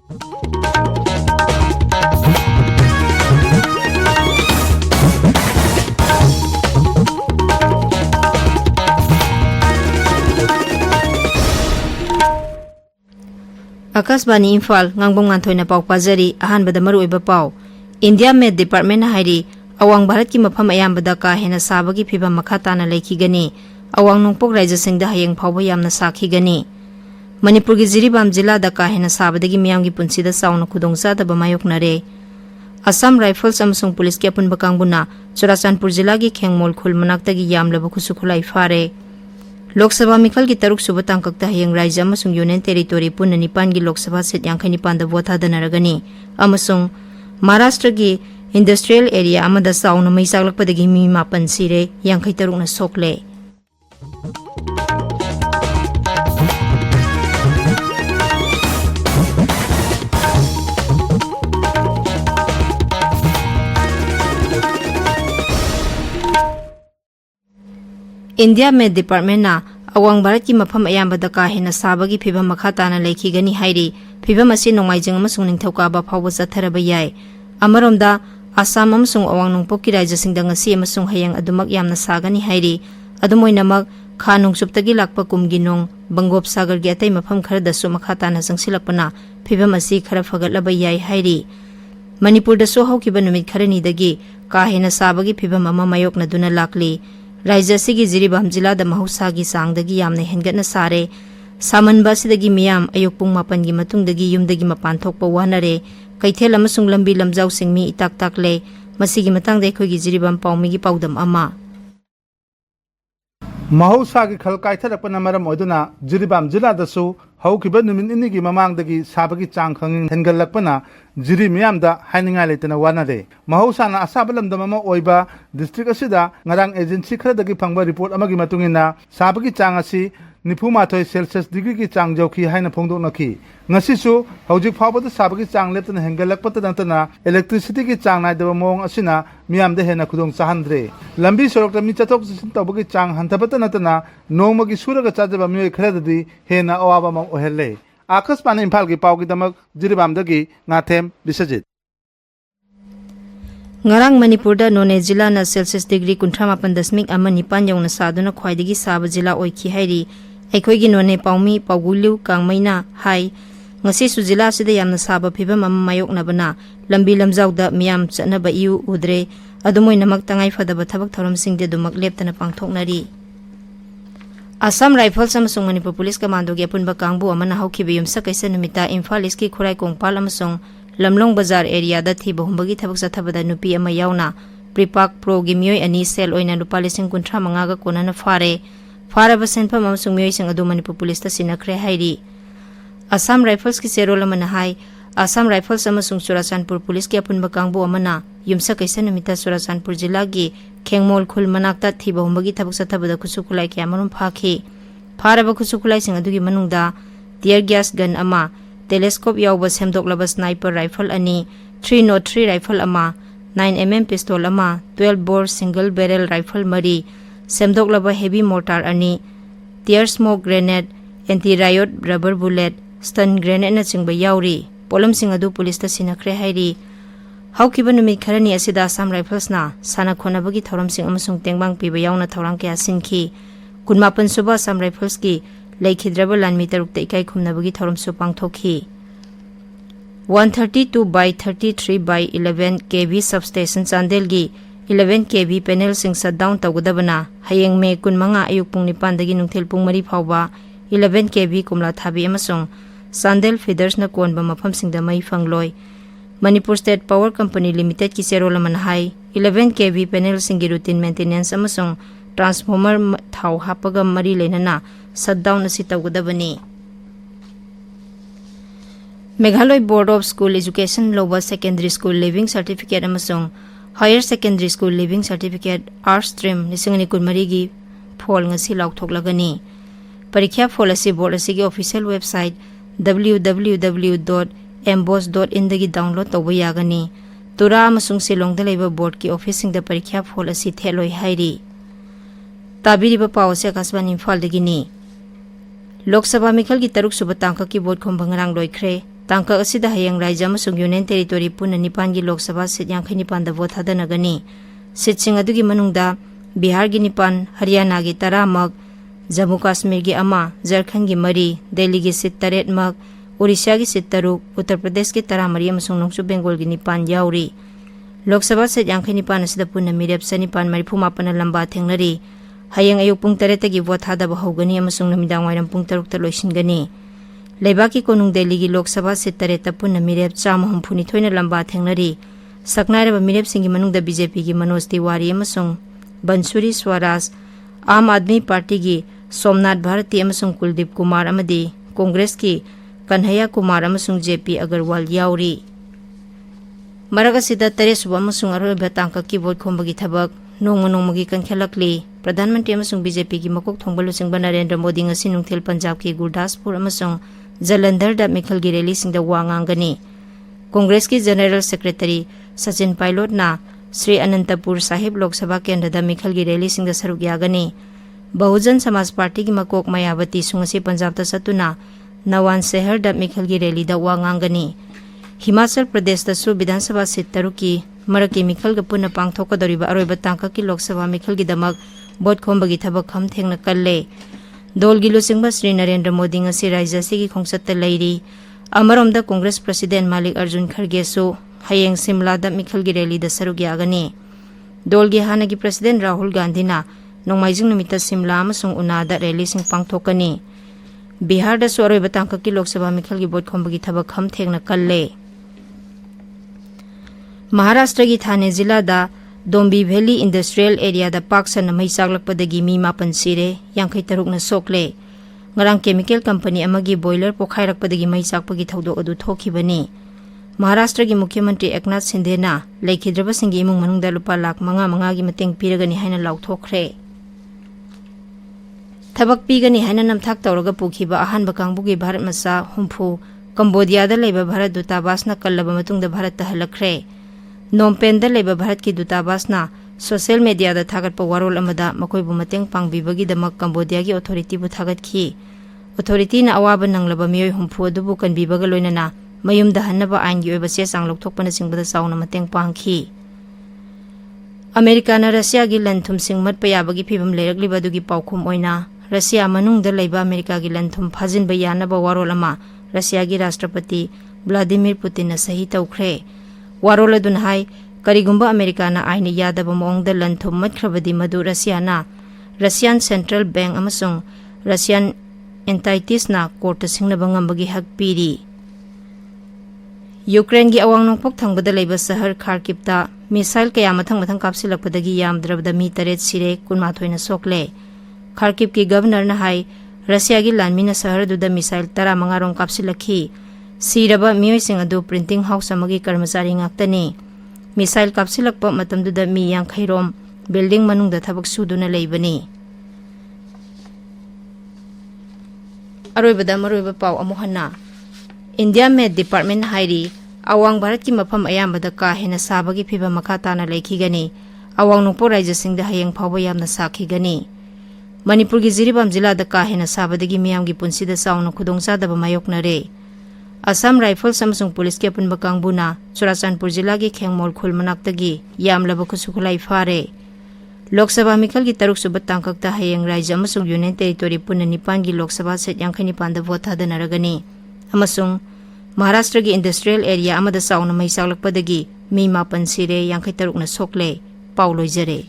Akasbani Imphal Ngangbam Nganthoi na pau pajari ahanbada maruoiba pau India Med Department na hairi awang Bharat ki mafam ayambada ka hena sabagi phibam makha tana lekhigani awang nongpok raija singda hayeng phawba yamna sakhigani Manipur gi Jiribam jila da ka hena sabadagi miyam gi punsida sauna khudongsa da bamayoknare Assam Rifles amsung police ki apunba kangbuna Churachandpur jila gi Khengmol khul manakta gi yamlaba khusukhulai fare Lok Sabha Mikhal ki taruk suba tangkakta hayang Raija amasung Union Territory punna nipan gi Lok Sabha seat yang nipan da vote hadanaragani amasung Maharashtra gi Industrial Area amada sauna mai saklakpadagi mi mapan sire yang taruk na sokle India Med Department na awang Bharat ki mafam ayambada ka hena sabagi phibam makha tana lekhigani hairi phibam asi nongaijing amasung ningthauka ba phawba chatharaba yai amaromda Assam amasung awang nongpok ki raija singda ngasi amasung hayang adumak yamna sagani hairi adumoinamak kha nongchuptagi lakpa kumgi nong Bangop Sagar gi atai mafam kharadasu makha tana jangsilapana phibam asi khara phagatlaba yai hairi Manipur da so haukiba numit kharani dagi ka hena sabagi phibam ama mayokna duna lakli Raija sigi Jiribam jila da mahusagi sangdagi yamna hengatna sare samanba sidagi miyam ayuk pung mapan gi matungdagi yumdagi mapan thokpa wanare kaithel amasung lambi lamjau singmi itak takle masigi matangda khoi Jiribam paumi gi paudam ama mahusagi khal kaithadapana maram oduna Jiribam jila da su haukiba numin inigi mamangdagi sabagi chang khangin hengalakpana Jiri miyamda haininga letana wanare mahusana asabalamda mama oiba district asida ngarang agency khradagi phangba report amagi matungina sabagi chang asi 94 Celsius degree ki chang jauki haina phongdoknaki ngasisu hojik phawbada sabagi chang leptana hengalakpata dantana electricity ki chang naidaba mong asina miyamda hena khudong chahandre lambi sorokta mi chathok chisin tawbagi chang hantabata natana nongmagi suraga chajaba mioi khradadi hena awaba ma ohelle Akasbani Imphal ki pau ki damak Jiribam dagi Ngathem Bisajit Ngarang Manipur da None jila na Celsius degree 38.9 yongna saduna khwaidagi saba jila oiki hairi aikoi gi None paumi pauguliu kangmaina hai ngasi su jila sida yamna saba phibam amma mayokna bana lambi lamjauda miyam chanaba iu udre adumoi namak tangai fadaba thabak thoram singde dumak leptana pangthoknari Assam Rifles amasung Manipur Police Commando gi apunba kangbu amana haukibe yumsa kaisa numita Imphal East ki Khurai Kongpal amasung Lamlong Bazar area da thiba humbagi thabak sathabada nupi ama yauna Pripak Pro gi mioi ani sel oina lupa 35 ga konana faraba senpam amasung mioi sing adu Manipur Police ta sinakre hairi Assam Rifles ki serol amana hai Assam Rifles amasung Churachandpur Police ki apunba kangbu amana yumsa kaisa numita Churachandpur jila gi Khengmol khul manakta thiba humbagi thabak sathabada kusukulai kyamarum phakhi faraba kusukulai sing adugi manungda tear gas gun ama telescope yawba semdoklaba sniper rifle ani 303 rifle ama 9mm pistol ama 12 bore single barrel rifle mari semdoklaba heavy mortar ani tear smoke grenade anti riot rubber bullet stun grenade na chingba yawri polam sing adu police ta sinakre hairi haukiba numit kharani asida Assam Rifles na sana khonabagi thoram sing amasung tengbang piba yawna thorang kya sinki kunmapan suba Assam Rifles ki Laikhidraba Lanmi Tarukta Ikai Khumnabagi Thoram su pangthokhi 132 by 33 by 11 kV substation Chandel gi 11 kV panel sing shutdown tawgadabana hayeng me kunmanga ayuk pung nipan dagi nungthel pung mari phawba 11 kV kumla thabi amasung Chandel feeders na konba mafam singda mai fangloi Manipur State Power Company Limited ki serol man hai 11 kV panel singi routine maintenance amasung transformer thau hapaga mari lenana shutdown asi tawgadabani Meghalaya Board of School Education Lower Secondary School Leaving Certificate amasung Higher Secondary School Leaving Certificate Arts Stream nisingani kunmari gi phol ngasi laukhoklagani parikya phol asi board asi gi official website www.embos.in dagi download tawba yagani tura amasung Silong da leiba board ki office sing da parikya phol asi theloi hairi tabiriba pawse Akasbani Imphal dagi ni Lok Sabha Mikhal ki taruk suba tangka ki vote khom bangrang loikhre Tangkak asida hayang Raja amasung Union Territory puna nipan gi Lok Sabha seat yangkai nipan da vote hadanagani. Seat sing adugi manungda Bihar gi nipan, Haryana gi 10 mak, Jammu Kashmir gi 1, Jharkhand gi 4, Delhi gi seat 8 mak, Orissa gi seat 3, Uttar Pradesh gi 13 amasung Nongchu Bengal gi nipan yauri. Lok Sabha seat yangkai nipan asida puna mirep sa nipan 38 na lamba thengnari. Hayang ayuk pung 3 gi vote hadaba hogani amasung namidang wairam pung 3 ta loisingani. Leibaki konung Delhi gi Lok Sabha seat 3 ta puna mirep 132 na lamba thengnari. Saknairaba mirep singi manungda BJP gi Manoj Tiwari amasung Bansuri Swaraj, Aam Aadmi Party gi Somnath Bharati amasung Kuldip Kumar amadi Congress ki Kanhaiya Kumar amasung JP Agarwal yauri. Maragasida tare suba amasung aroiba tangkak ki vote khombagi thabak nongmagi kankhelakli. Pradhan Mantri amasung BJP ki makok thongba Lusingba Narendra Modi ngasi nungthil Punjab ki Gurdaspur amasung Jalandhar da Mikhal gi rally singda wa ngangani. Congress ki General Secretary Sachin Pilot na Sri Anantapur Sahib Lok Sabha Kendra da Mikhal gi rally singda saruk yagani. Bahujan Samaj Party ki makok Mayawati sungasi Punjab ta satuna Nawan Shehar da Mikhal gi rally da wa ngangani. Himachal Pradesh da su Vidhan Sabha seat 3 ki maraki Mikhal ga puna pangthokadoriba aroiba tangkak ki Lok Sabha Mikhal gi damak vote khombagi thabak kham thengna kalle. Dol gi Lusingba Sri Narendra Modi ngasi Rajya sigi khongsatta leiri. Amaromda Congress President Malik Arjun Kharge su hayeng Simla da Mikhal gi rally da saruk yagani. Dol gi hanagi President Rahul Gandhi na nongmaijing numita Simla amasung Una da rally sing pangthokani. Bihar da su aroiba tangkak ki Lok Sabha Mikhal gi vote khombagi thabak kham thengna kalle. Maharashtra ki Thane Zilla da Dombi Valley Industrial Area da Paksan mai saglakpadagi mi 8 sire 53 na sokle. Ngarang chemical company amagi boiler pokhairakpadagi mai sakpagi thaudok adu thokibani. Maharashtra gi Mukhyamantri Eknath Shinde na laikhidraba singi imung manungda lupa lakh 5 gi mateng piragani haina laukthokre. Thabak pigani haina namthak tawraga pukhiba ahanba kangbugi Bharat Masa humpu Cambodia da leiba Bharat Dutabas na kallaba matungda Bharat ta halakre. Phnom da leiba Bharat ki Dutabas na social media da thagatpa warol amada makoibu mateng pangbibagi damak Cambodia gi authority bu thagatkhi. Authority na awaba nanglaba miyoi humpu adubu kanbibaga loinana mayumda hannaba ain gi oiba se sang lokthokpana singbada sauna mateng pangkhi. America na Russia gi lanthum singmat payabagi phibam leirakliba dugi paukhum oina Russia manungda leiba America gi lanthum phajinba yanaba warol ama Russia gi Rashtrapati Vladimir Putin na sahi tawkhre. Warol adun hai karigumba America na aina yadaba moongda lanthum matkrabadi madu Russia na Russian Central Bank amasung Russian entities na court singnaba ngambagi hak piri. Ukraine gi awang nongpok thangbada leiba sahar Kharkiv ta missile kaya mathang kapsilakpadagi yamdrabda mi 8 sire 12 na sokle. Kharkiv ki governor na hai Russia gi lanmina sahar duda missile 15 rong kapsilakhi. Siraba miyoi sing adu printing house amagi karmachari ngaktani. Missile kapsilakpa matamduda mi 50 rom building manungda thabak suduna leibani. Aroibada maroiba pau amuhanna. India Med Department hairi awang Bharat ki mafam ayambada ka hena sabagi phiba makata na leikhigani. Awang nungpo rajya singda hayang phawba yamna sakhigani. Manipur gi Jiribam jila da ka hena sabadagi miyam gi punsida sauna khudongsa daba mayoknare. Assam Rifles amasung Police ki apunba kangbuna Churachandpur jila gi Khengmol khul manaktagi yamlaba khusukhulai fare. Lok Sabha Mikhal gi 3 suba tangkakta hayang Rajya amasung Union Territory puna 9 gi Lok Sabha seat 59 da vote hadanaragani. Amasung Maharashtra gi Industrial Area amada sauna mai saglakpadagi mi 8 sire 53 na sokle. Paulo Jare.